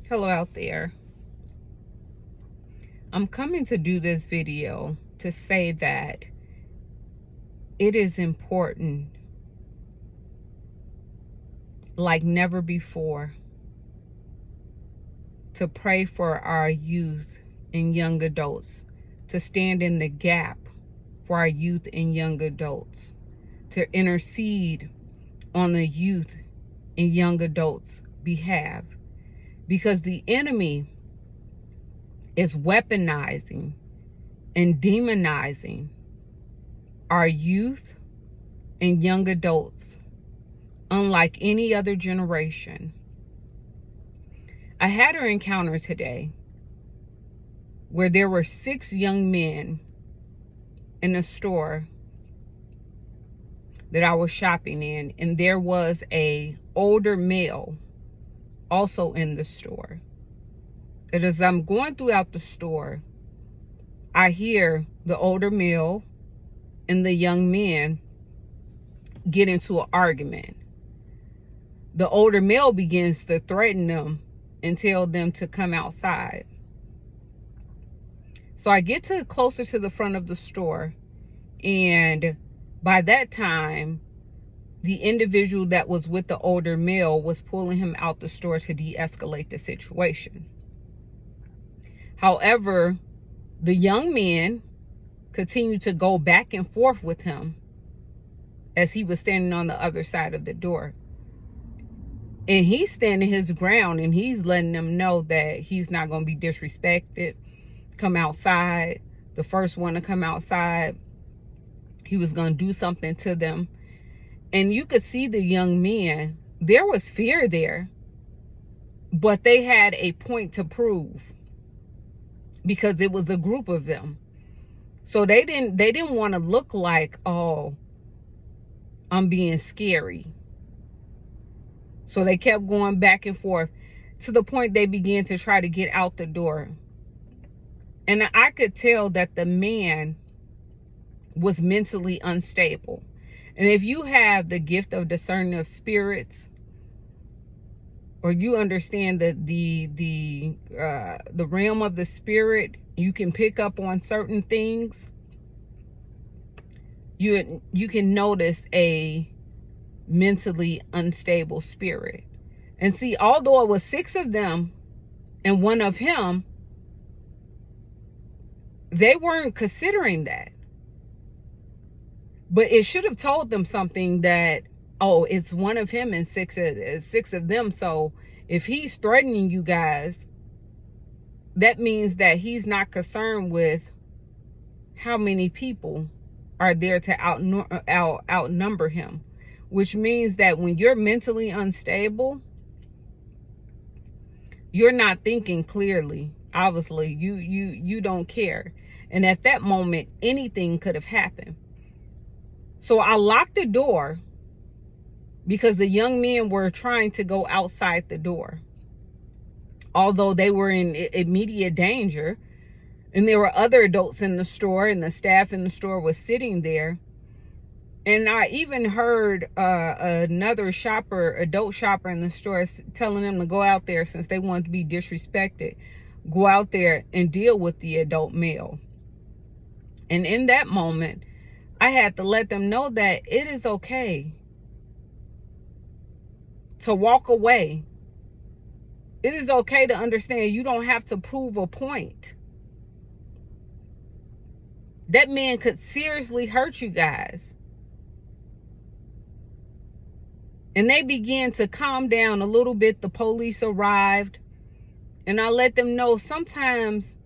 Hello out there. I'm coming to do this video to say that it is important, like never before, to pray for our youth and young adults, to stand in the gap for our youth and young adults, to intercede on the youth and young adults' behalf, because the enemy is weaponizing and demonizing our youth and young adults unlike any other generation. I had an encounter today where there were 6 young men in a store that I was shopping in, and there was a older male also in the store. And as I'm going throughout the store, I hear the older male and the young men get into an argument. The older male begins to threaten them and tell them to come outside. So I get closer to the front of the store, and by that time, the individual that was with the older male was pulling him out the store to de-escalate the situation. However, the young men continued to go back and forth with him as he was standing on the other side of the door. And he's standing his ground, and he's letting them know that he's not going to be disrespected. Come outside. The first one to come outside, he was going to do something to them. And you could see the young men, there was fear there, but they had a point to prove because it was a group of them. So they didn't want to look like, oh, I'm being scary. So they kept going back and forth to the point they began to try to get out the door. And I could tell that the man was mentally unstable. And if you have the gift of discerning of spirits, or you understand that the realm of the spirit, you can pick up on certain things. You can notice a mentally unstable spirit. And see, although it was 6 of them and 1 of him, they weren't considering that. But it should have told them something that, oh, it's 1 of him and 6 of them. So if he's threatening you guys, that means that he's not concerned with how many people are there to outnumber him. Which means that when you're mentally unstable, you're not thinking clearly. Obviously, you don't care. And at that moment, anything could have happened. So I locked the door because the young men were trying to go outside the door. Although they were in immediate danger, and there were other adults in the store, and the staff in the store was sitting there. And I even heard another adult shopper in the store telling them to go out there, since they wanted to be disrespected, go out there and deal with the adult male. And in that moment, I had to let them know that it is okay to walk away. It is okay to understand you don't have to prove a point. That man could seriously hurt you guys. And they began to calm down a little bit. The police arrived, and I let them know sometimes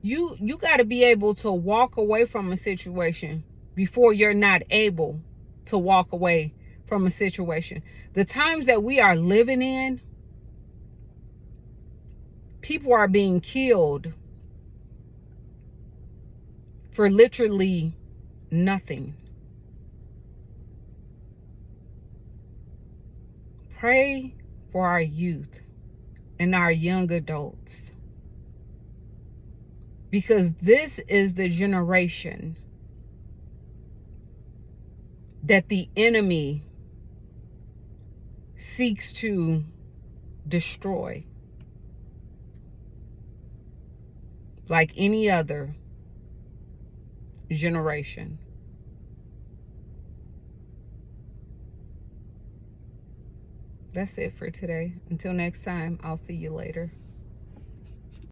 you got to be able to walk away from a situation before you're not able to walk away from a situation. The times that we are living in, people are being killed for literally nothing. Pray for our youth and our young adults, because this is the generation that the enemy seeks to destroy. like any other generation. That's it for today. Until next time, I'll see you later.